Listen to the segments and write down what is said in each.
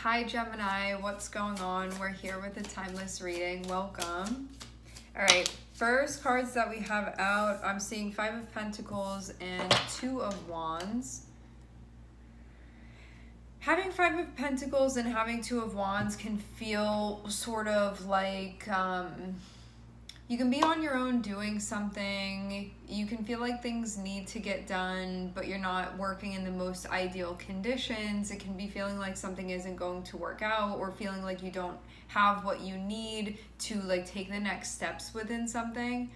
Hi Gemini, what's going on? We're here with a timeless reading. Welcome. All right, first cards that we have out, I'm seeing Five of Pentacles and Two of Wands. Having Five of Pentacles and having Two of Wands can feel sort of like you can be on your own doing something. You can feel like things need to get done, but you're not working in the most ideal conditions. It can be feeling like something isn't going to work out, or feeling like you don't have what you need to like take the next steps within something.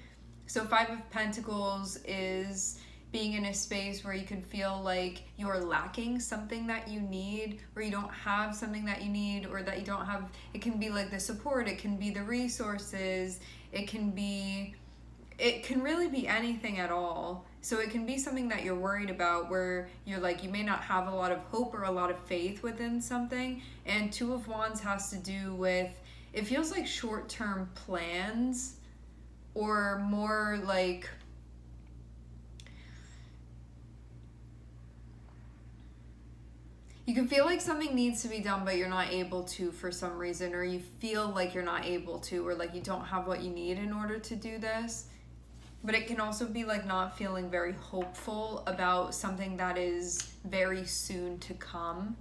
So Five of Pentacles is being in a space where you can feel like you're lacking something that you need, or you don't have something that you need, or that you don't have. It can be like the support, it can be the resources, it can really be anything at all. So it can be something that you're worried about, where you're like, you may not have a lot of hope or a lot of faith within something. And Two of Wands has to do with, it feels like short-term plans, or more like you can feel like something needs to be done, but you're not able to for some reason, or you feel like you're not able to, or like you don't have what you need in order to do this. But it can also be like not feeling very hopeful about something that is very soon to come.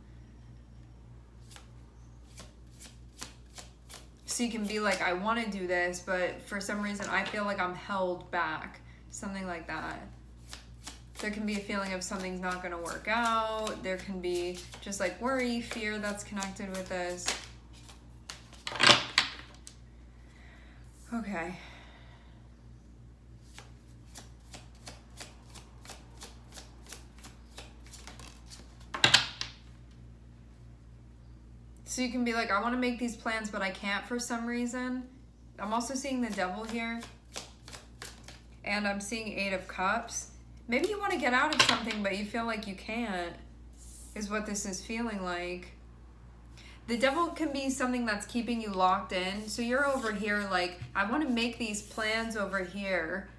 So you can be like, I want to do this, but for some reason I feel like I'm held back. Something like that. There can be a feeling of something's not going to work out. There can be just like worry, fear that's connected with this. Okay. So you can be like, I want to make these plans, but I can't for some reason. I'm also seeing the Devil here. And I'm seeing Eight of Cups. Maybe you want to get out of something, but you feel like you can't, is what this is feeling like. The Devil can be something that's keeping you locked in. So you're over here like, I want to make these plans over here.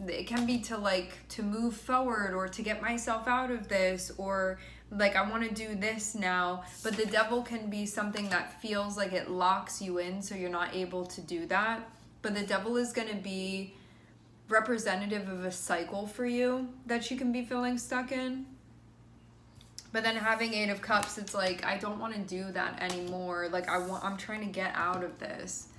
It can be to move forward, or to get myself out of this, or like I want to do this now. But the Devil can be something that feels like it locks you in, so you're not able to do that. But the Devil is going to be representative of a cycle for you that you can be feeling stuck in. But then having Eight of Cups, it's like, I don't want to do that anymore. Like I'm trying to get out of this.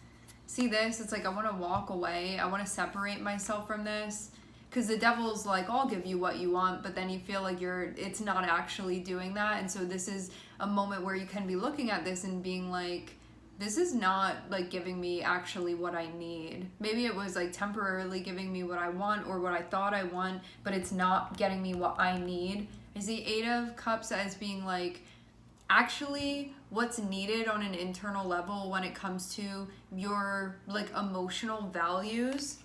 See this? It's like I want to walk away. I want to separate myself from this. Because the Devil's like, I'll give you what you want, but then you feel like it's not actually doing that. And so this is a moment where you can be looking at this and being like, this is not like giving me actually what I need. Maybe it was like temporarily giving me what I want, or what I thought I want, but it's not getting me what I need. I see Eight of Cups as being like, actually what's needed on an internal level when it comes to your like emotional values.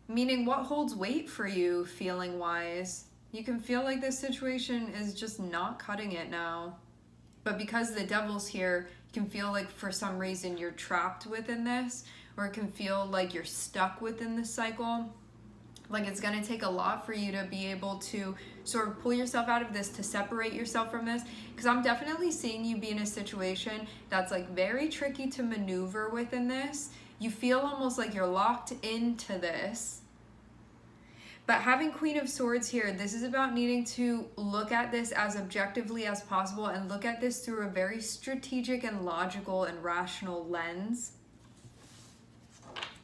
Meaning what holds weight for you feeling wise. You can feel like this situation is just not cutting it now. But because the Devil's here, you can feel like for some reason you're trapped within this, or it can feel like you're stuck within this cycle. Like it's going to take a lot for you to be able to sort of pull yourself out of this, to separate yourself from this. Because I'm definitely seeing you be in a situation that's like very tricky to maneuver within this. You feel almost like you're locked into this. But having Queen of Swords here, this is about needing to look at this as objectively as possible, and look at this through a very strategic and logical and rational lens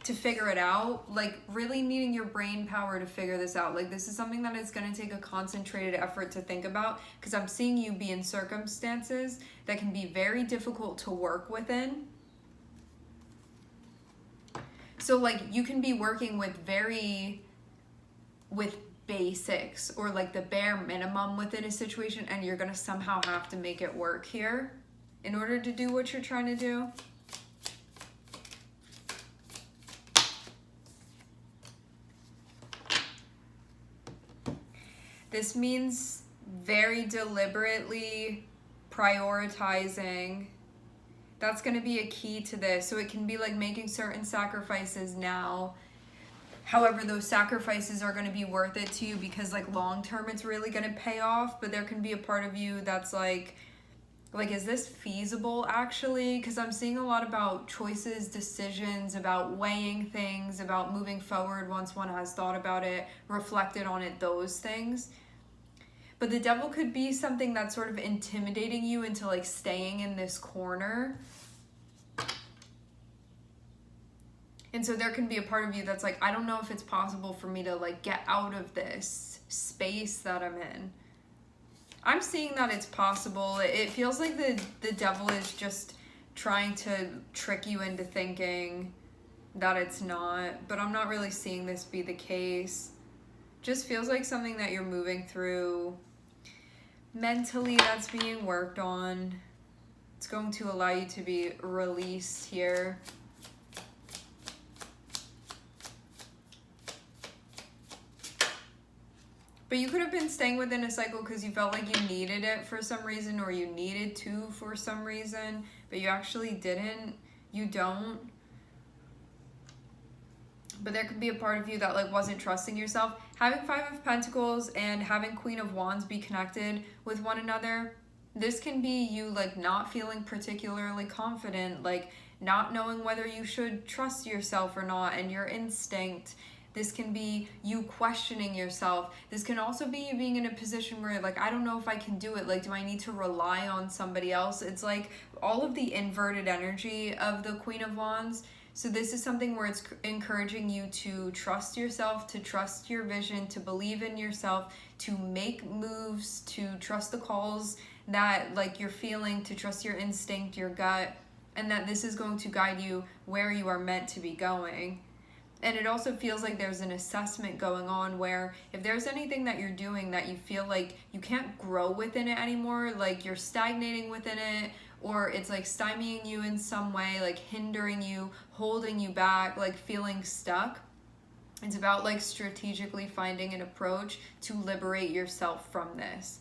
to figure it out. Like really needing your brain power to figure this out. Like this is something that is going to take a concentrated effort to think about, because I'm seeing you be in circumstances that can be very difficult to work within. So like you can be working with basics, or like the bare minimum within a situation, and you're going to somehow have to make it work here in order to do what you're trying to do. This means very deliberately prioritizing. That's going to be a key to this. So it can be like making certain sacrifices now. However, those sacrifices are going to be worth it to you, because like long term it's really going to pay off. But there can be a part of you that's like, Like, is this feasible actually? Because I'm seeing a lot about choices, decisions, about weighing things, about moving forward once one has thought about it, reflected on it, those things. But the devil could be something that's sort of intimidating you into like staying in this corner. And so there can be a part of you that's like, I don't know if it's possible for me to like get out of this space that I'm in. I'm seeing that it's possible. It feels like the devil is just trying to trick you into thinking that it's not, but I'm not really seeing this be the case. Just feels like something that you're moving through mentally, that's being worked on. It's going to allow you to be released here. But you could have been staying within a cycle because you felt like you needed it for some reason, or you needed to for some reason, but you actually didn't. You don't. But there could be a part of you that like wasn't trusting yourself. Having Five of Pentacles and having Queen of Wands be connected with one another, this can be you like not feeling particularly confident, like not knowing whether you should trust yourself or not, and your instinct. This can be you questioning yourself. This can also be you being in a position where like, I don't know if I can do it. Like, do I need to rely on somebody else? It's like all of the inverted energy of the Queen of Wands. So this is something where it's encouraging you to trust yourself, to trust your vision, to believe in yourself, to make moves, to trust the calls that like you're feeling, to trust your instinct, your gut, and that this is going to guide you where you are meant to be going. And it also feels like there's an assessment going on where if there's anything that you're doing that you feel like you can't grow within it anymore, like you're stagnating within it, or it's like stymieing you in some way, like hindering you, holding you back, like feeling stuck. It's about like strategically finding an approach to liberate yourself from this.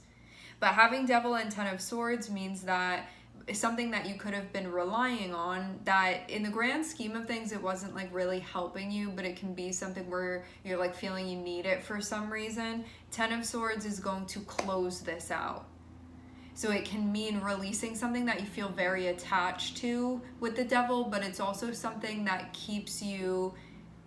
But having Devil and Ten of Swords means that something that you could have been relying on, that in the grand scheme of things it wasn't like really helping you, but it can be something where you're like feeling you need it for some reason. Ten of Swords is going to close this out. So it can mean releasing something that you feel very attached to with the devil, but it's also something that keeps you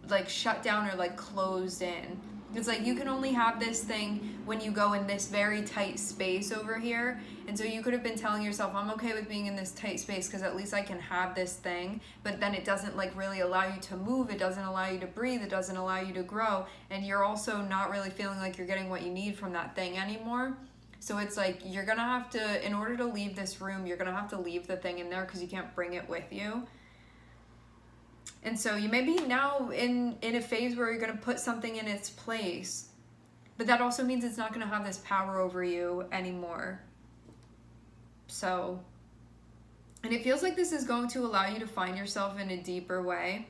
like shut down or like closed in. It's like you can only have this thing when you go in this very tight space over here. And so you could have been telling yourself, I'm okay with being in this tight space because at least I can have this thing. But then it doesn't like really allow you to move. It doesn't allow you to breathe. It doesn't allow you to grow. And you're also not really feeling like you're getting what you need from that thing anymore. So it's like you're going to have to, in order to leave this room, you're going to have to leave the thing in there because you can't bring it with you. And so you may be now in a phase where you're going to put something in its place. But that also means it's not going to have this power over you anymore. So, and it feels like this is going to allow you to find yourself in a deeper way.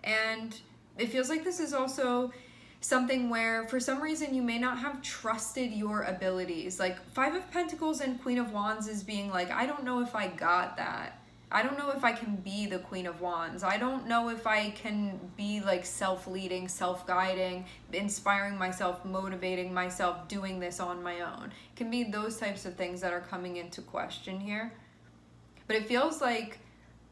And it feels like this is also something where for some reason you may not have trusted your abilities. Like Five of Pentacles and Queen of Wands is being like, I don't know if I got that. I don't know if I can be the Queen of Wands. I don't know if I can be like self-leading, self-guiding, inspiring myself, motivating myself, doing this on my own. It can be those types of things that are coming into question here. But it feels like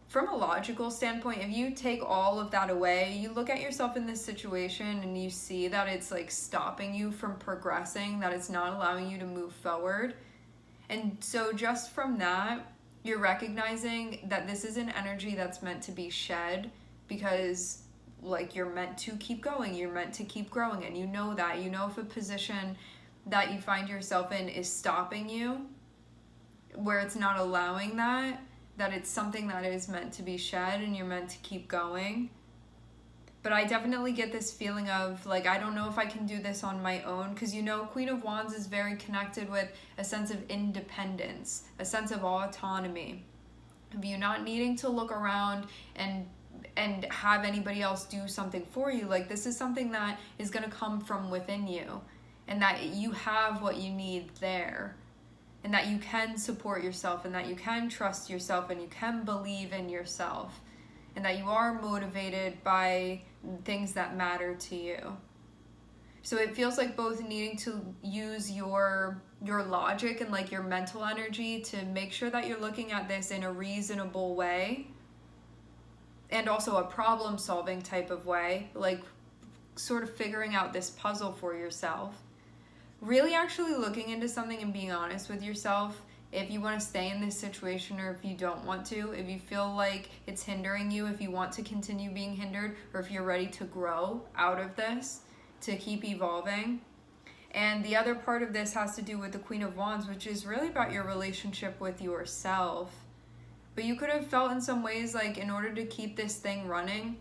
from a logical standpoint, if you take all of that away, you look at yourself in this situation and you see that it's like stopping you from progressing, that it's not allowing you to move forward. And so just from that, you're recognizing that this is an energy that's meant to be shed because like you're meant to keep going, you're meant to keep growing, and you know that. You know if a position that you find yourself in is stopping you, where it's not allowing that it's something that is meant to be shed and you're meant to keep going. But I definitely get this feeling of like, I don't know if I can do this on my own, because you know, Queen of Wands is very connected with a sense of independence, a sense of autonomy, of you not needing to look around and have anybody else do something for you. Like this is something that is going to come from within you, and that you have what you need there, and that you can support yourself, and that you can trust yourself, and you can believe in yourself, and that you are motivated by things that matter to you. So it feels like both needing to use your logic and like your mental energy to make sure that you're looking at this in a reasonable way, and also a problem solving type of way, like sort of figuring out this puzzle for yourself. Really actually looking into something and being honest with yourself if you want to stay in this situation or if you don't want to, if you feel like it's hindering you, if you want to continue being hindered, or if you're ready to grow out of this, to keep evolving. And the other part of this has to do with the Queen of Wands, which is really about your relationship with yourself. But you could have felt in some ways like in order to keep this thing running,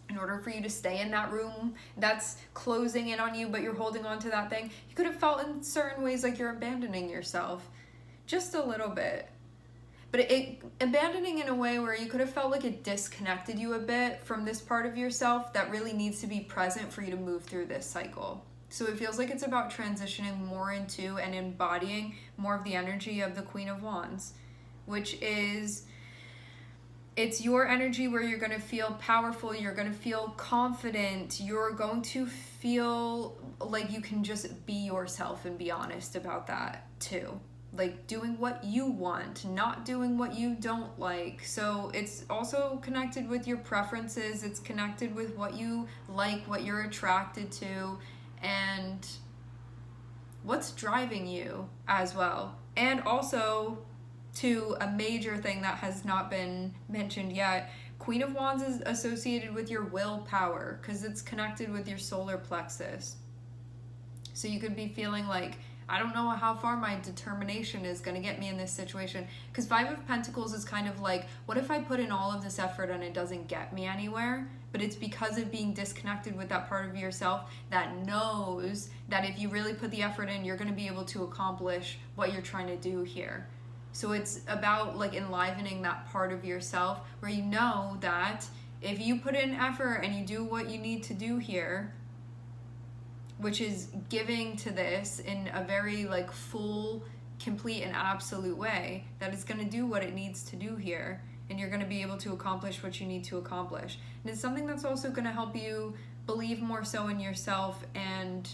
in order for you to stay in that room that's closing in on you, but you're holding on to that thing, you could have felt in certain ways like you're abandoning yourself. Just a little bit. But abandoning in a way where you could have felt like it disconnected you a bit from this part of yourself that really needs to be present for you to move through this cycle. So it feels like it's about transitioning more into and embodying more of the energy of the Queen of Wands, which is, it's your energy where you're going to feel powerful, you're going to feel confident, you're going to feel like you can just be yourself and be honest about that too. Like doing what you want, not doing what you don't like. So it's also connected with your preferences, it's connected with what you like, what you're attracted to, and what's driving you as well. And also, to a major thing that has not been mentioned yet, Queen of Wands is associated with your willpower because it's connected with your solar plexus. So you could be feeling like, I don't know how far my determination is going to get me in this situation. Because Five of Pentacles is kind of like, what if I put in all of this effort and it doesn't get me anywhere? But it's because of being disconnected with that part of yourself that knows that if you really put the effort in, you're going to be able to accomplish what you're trying to do here. So it's about like enlivening that part of yourself where you know that if you put in effort and you do what you need to do here, which is giving to this in a very like full, complete, and absolute way, that it's going to do what it needs to do here, and you're going to be able to accomplish what you need to accomplish. And it's something that's also going to help you believe more so in yourself and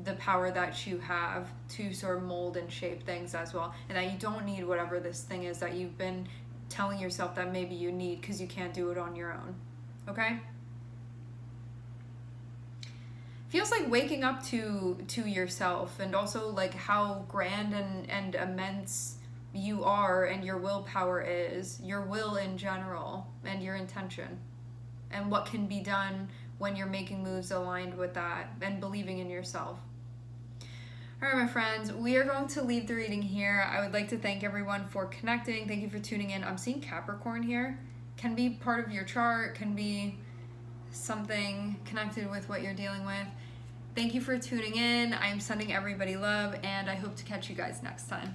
the power that you have to sort of mold and shape things as well, and that you don't need whatever this thing is that you've been telling yourself that maybe you need because you can't do it on your own. Okay? Feels like waking up to yourself, and also like how grand and immense you are, and your willpower is, your will in general, and your intention, and what can be done when you're making moves aligned with that and believing in yourself. All right, my friends, we are going to leave the reading here. I would like to thank everyone for connecting. Thank you for tuning in. I'm seeing Capricorn here. Can be part of your chart, can be something connected with what you're dealing with. Thank you for tuning in. I'm sending everybody love, and I hope to catch you guys next time.